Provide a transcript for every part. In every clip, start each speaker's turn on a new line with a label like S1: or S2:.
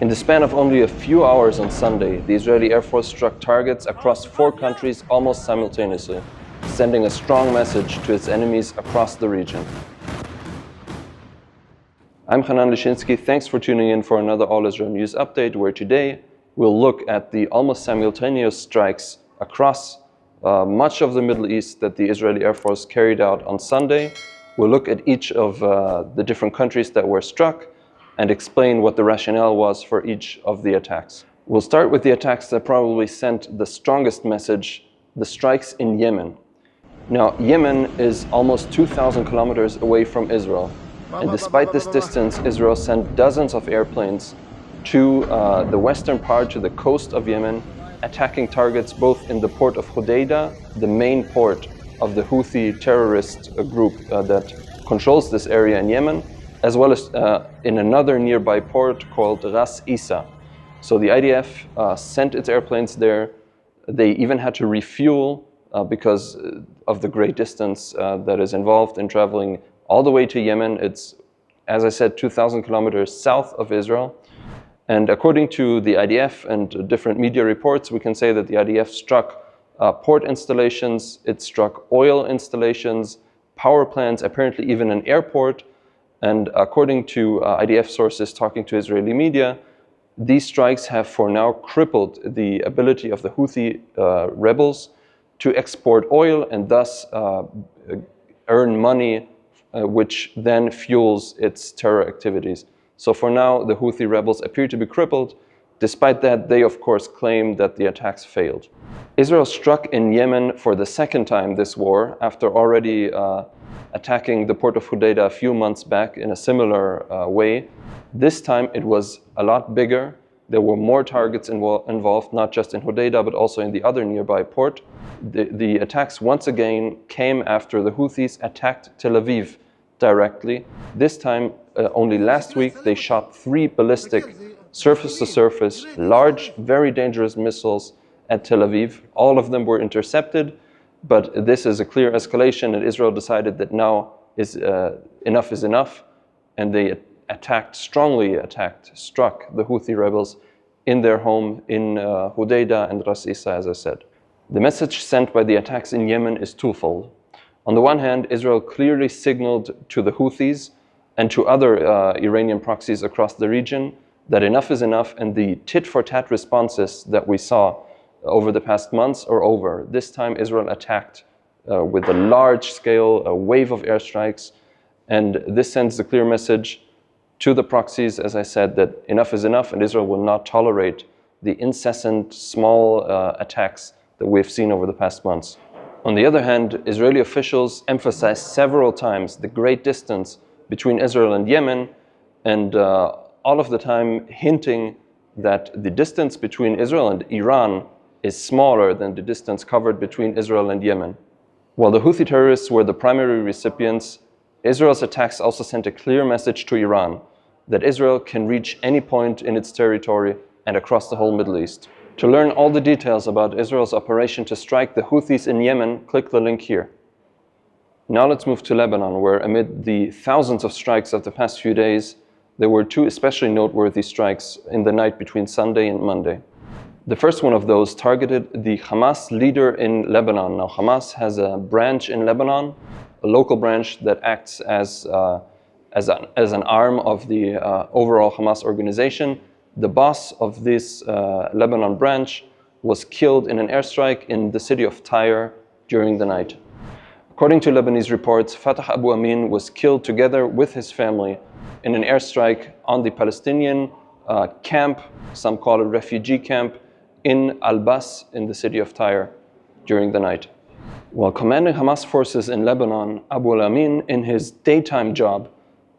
S1: In the span of only a few hours on Sunday, the Israeli Air Force struck targets across 4 countries almost simultaneously, sending a strong message to its enemies across the region. I'm Hanan Lishinsky. Thanks for tuning in for another All Israel News update, where today we'll look at the almost simultaneous strikes across much of the Middle East that the Israeli Air Force carried out on Sunday. We'll look at each of the different countries that were struck and explain what the rationale was for each of the attacks. We'll start with the attacks that probably sent the strongest message, the strikes in Yemen. Now, Yemen is almost 2,000 kilometers away from Israel. And despite this distance, Israel sent dozens of airplanes to the western part, to the coast of Yemen, attacking targets both in the port of Hodeidah, the main port of the Houthi terrorist group that controls this area in Yemen, as well as in another nearby port called Ras Isa. So the IDF sent its airplanes there. They even had to refuel because of the great distance that is involved in traveling all the way to Yemen. It's, as I said, 2,000 kilometers south of Israel. And according to the IDF and different media reports, we can say that the IDF struck port installations, it struck oil installations, power plants, apparently even an airport. And according to IDF sources talking to Israeli media, these strikes have for now crippled the ability of the Houthi rebels to export oil and thus earn money, which then fuels its terror activities. So for now, the Houthi rebels appear to be crippled. Despite that, they of course claim that the attacks failed. Israel struck in Yemen for the second time this war, after already attacking the port of Hodeidah a few months back in a similar way. This time it was a lot bigger. There were more targets involved, not just in Hodeidah, but also in the other nearby port. The attacks once again came after the Houthis attacked Tel Aviv directly. This time, only last week, they shot 3 ballistic surface-to-surface, large, very dangerous missiles at Tel Aviv. All of them were intercepted, but this is a clear escalation, and Israel decided that now enough is enough, and they struck the Houthi rebels in their home in Hodeidah and Ras Isa, as I said. The message sent by the attacks in Yemen is twofold. On the one hand, Israel clearly signaled to the Houthis and to other Iranian proxies across the region that enough is enough, and the tit-for-tat responses that we saw over the past months are over. This time Israel attacked with a large scale, a wave of airstrikes, and this sends a clear message to the proxies, as I said, that enough is enough, and Israel will not tolerate the incessant small attacks that we've seen over the past months. On the other hand, Israeli officials emphasized several times the great distance between Israel and Yemen, and all of the time hinting that the distance between Israel and Iran is smaller than the distance covered between Israel and Yemen. While the Houthi terrorists were the primary recipients, Israel's attacks also sent a clear message to Iran that Israel can reach any point in its territory and across the whole Middle East. To learn all the details about Israel's operation to strike the Houthis in Yemen, click the link here. Now let's move to Lebanon, where amid the thousands of strikes of the past few days, there were 2 especially noteworthy strikes in the night between Sunday and Monday. The first one of those targeted the Hamas leader in Lebanon. Now, Hamas has a branch in Lebanon, a local branch that acts as an arm of the overall Hamas organization. The boss of this Lebanon branch was killed in an airstrike in the city of Tyre during the night. According to Lebanese reports, Fatah Abu Amin was killed together with his family in an airstrike on the Palestinian camp, some call it refugee camp, in Al-Bas in the city of Tyre during the night. While commanding Hamas forces in Lebanon, Abu Amin, in his daytime job,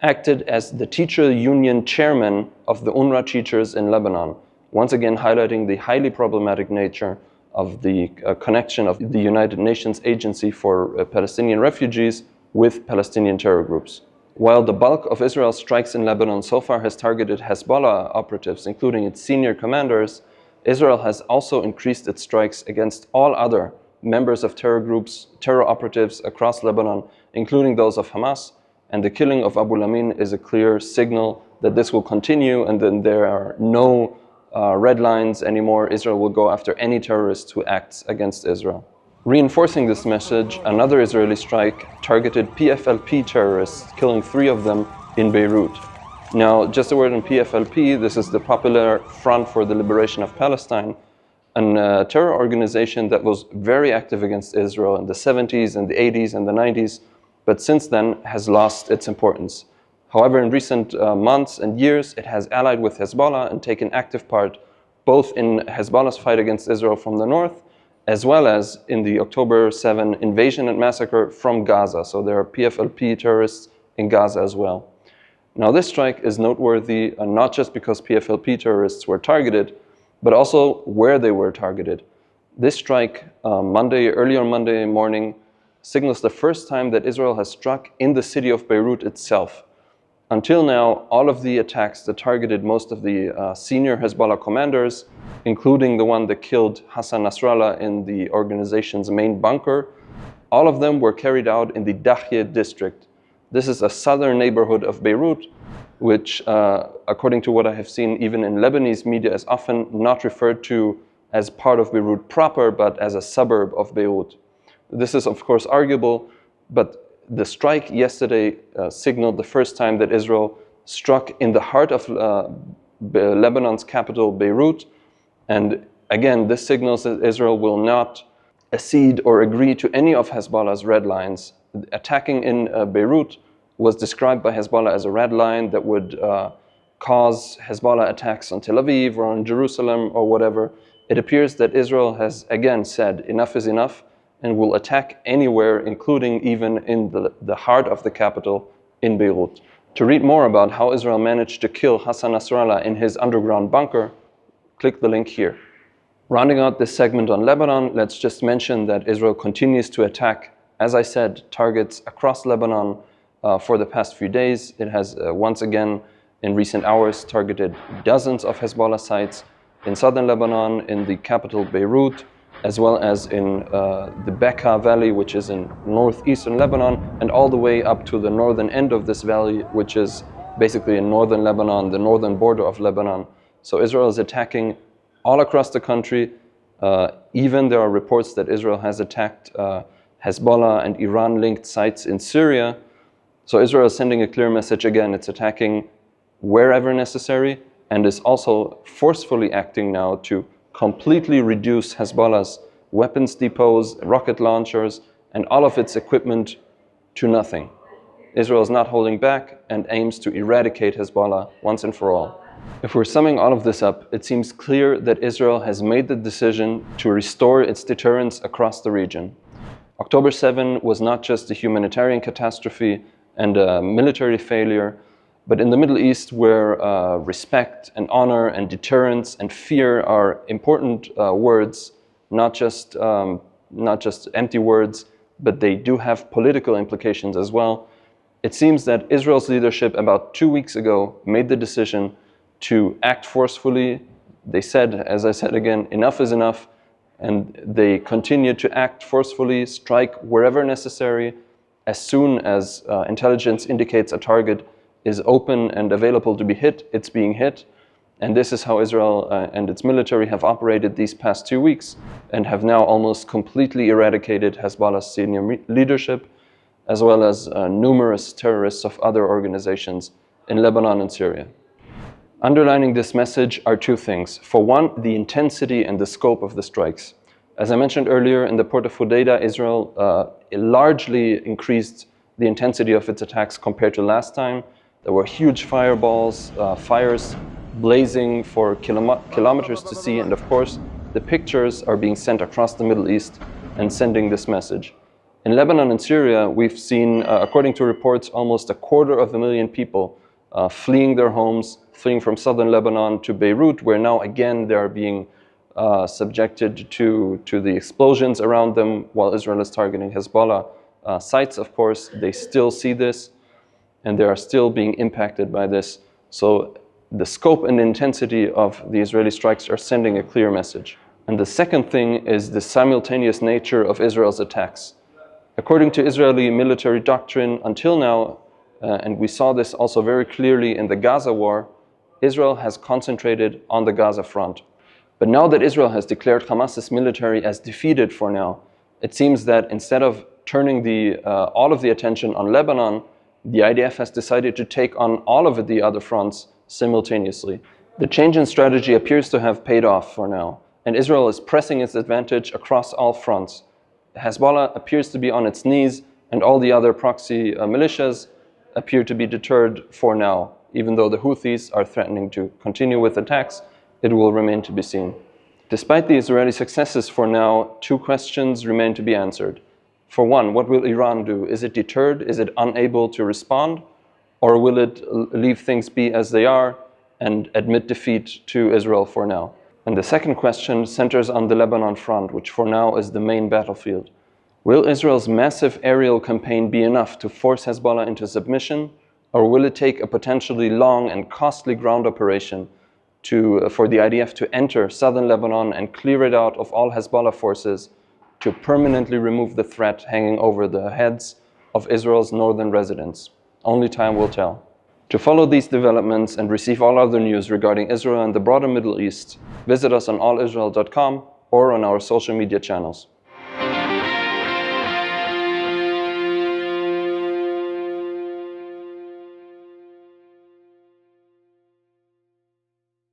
S1: acted as the teacher union chairman of the UNRWA teachers in Lebanon, once again highlighting the highly problematic nature of the connection of the United Nations Agency for Palestinian Refugees with Palestinian terror groups. While the bulk of Israel's strikes in Lebanon so far has targeted Hezbollah operatives, including its senior commanders, Israel has also increased its strikes against all other members of terror groups, terror operatives across Lebanon, including those of Hamas, and the killing of Abu Amin is a clear signal that this will continue, and then there are no red lines anymore. Israel will go after any terrorist who acts against Israel. Reinforcing this message, another Israeli strike targeted PFLP terrorists, killing 3 of them in Beirut. Now, just a word on PFLP, this is the Popular Front for the Liberation of Palestine, a terror organization that was very active against Israel in the 70s and the 80s and the 90s, but since then has lost its importance. However, in recent months and years, it has allied with Hezbollah and taken active part both in Hezbollah's fight against Israel from the north, as well as in the October 7 invasion and massacre from Gaza. So there are PFLP terrorists in Gaza as well. Now, this strike is noteworthy, not just because PFLP terrorists were targeted, but also where they were targeted. This strike, early on Monday morning, signals the first time that Israel has struck in the city of Beirut itself. Until now, all of the attacks that targeted most of the senior Hezbollah commanders, including the one that killed Hassan Nasrallah in the organization's main bunker, all of them were carried out in the Dakhye district. This is a southern neighborhood of Beirut, which, according to what I have seen even in Lebanese media, is often not referred to as part of Beirut proper, but as a suburb of Beirut. This is, of course, arguable, but the strike yesterday signaled the first time that Israel struck in the heart of Lebanon's capital, Beirut. And again, this signals that Israel will not accede or agree to any of Hezbollah's red lines. Attacking in Beirut was described by Hezbollah as a red line that would cause Hezbollah attacks on Tel Aviv or on Jerusalem or whatever. It appears that Israel has again said enough is enough and will attack anywhere, including even in the heart of the capital in Beirut. To read more about how Israel managed to kill Hassan Nasrallah in his underground bunker, click the link here. Rounding out this segment on Lebanon, let's just mention that Israel continues to attack, as I said, targets across Lebanon for the past few days. It has once again, in recent hours, targeted dozens of Hezbollah sites in southern Lebanon, in the capital Beirut, as well as in the Bekaa Valley, which is in northeastern Lebanon, and all the way up to the northern end of this valley, which is basically in northern Lebanon, the northern border of Lebanon. So Israel is attacking all across the country. Even there are reports that Israel has attacked Hezbollah and Iran-linked sites in Syria. So Israel is sending a clear message again. It's attacking wherever necessary and is also forcefully acting now to completely reduce Hezbollah's weapons depots, rocket launchers, and all of its equipment to nothing. Israel is not holding back and aims to eradicate Hezbollah once and for all. If we're summing all of this up, it seems clear that Israel has made the decision to restore its deterrence across the region. October 7 was not just a humanitarian catastrophe and a military failure, but in the Middle East, where respect and honor and deterrence and fear are important words, not just empty words, but they do have political implications as well. It seems that Israel's leadership about 2 weeks ago made the decision to act forcefully. They said, as I said again, enough is enough, and they continue to act forcefully, strike wherever necessary. As soon as intelligence indicates a target is open and available to be hit, it's being hit. And this is how Israel and its military have operated these past 2 weeks and have now almost completely eradicated Hezbollah's senior leadership, as well as numerous terrorists of other organizations in Lebanon and Syria. Underlining this message are 2 things. For one, the intensity and the scope of the strikes. As I mentioned earlier, in the port of Houthi, Israel largely increased the intensity of its attacks compared to last time. There were huge fireballs, fires blazing for kilometers to see, and of course, the pictures are being sent across the Middle East and sending this message. In Lebanon and Syria, we've seen, according to reports, almost 250,000 people fleeing their homes, fleeing from southern Lebanon to Beirut, where now again they are being subjected to the explosions around them while Israel is targeting Hezbollah sites. Of course, they still see this and they are still being impacted by this. So the scope and intensity of the Israeli strikes are sending a clear message. And the second thing is the simultaneous nature of Israel's attacks. According to Israeli military doctrine, until now, and we saw this also very clearly in the Gaza war, Israel has concentrated on the Gaza front. But now that Israel has declared Hamas's military as defeated for now, it seems that instead of turning all of the attention on Lebanon, the IDF has decided to take on all of the other fronts simultaneously. The change in strategy appears to have paid off for now, and Israel is pressing its advantage across all fronts. Hezbollah appears to be on its knees, and all the other proxy militias appear to be deterred for now. Even though the Houthis are threatening to continue with attacks, it will remain to be seen. Despite the Israeli successes for now, two questions remain to be answered. For one, what will Iran do? Is it deterred? Is it unable to respond? Or will it leave things be as they are and admit defeat to Israel for now? And the second question centers on the Lebanon front, which for now is the main battlefield. Will Israel's massive aerial campaign be enough to force Hezbollah into submission? Or will it take a potentially long and costly ground operation for the IDF to enter southern Lebanon and clear it out of all Hezbollah forces to permanently remove the threat hanging over the heads of Israel's northern residents? Only time will tell. To follow these developments and receive all other news regarding Israel and the broader Middle East, visit us on allisrael.com or on our social media channels.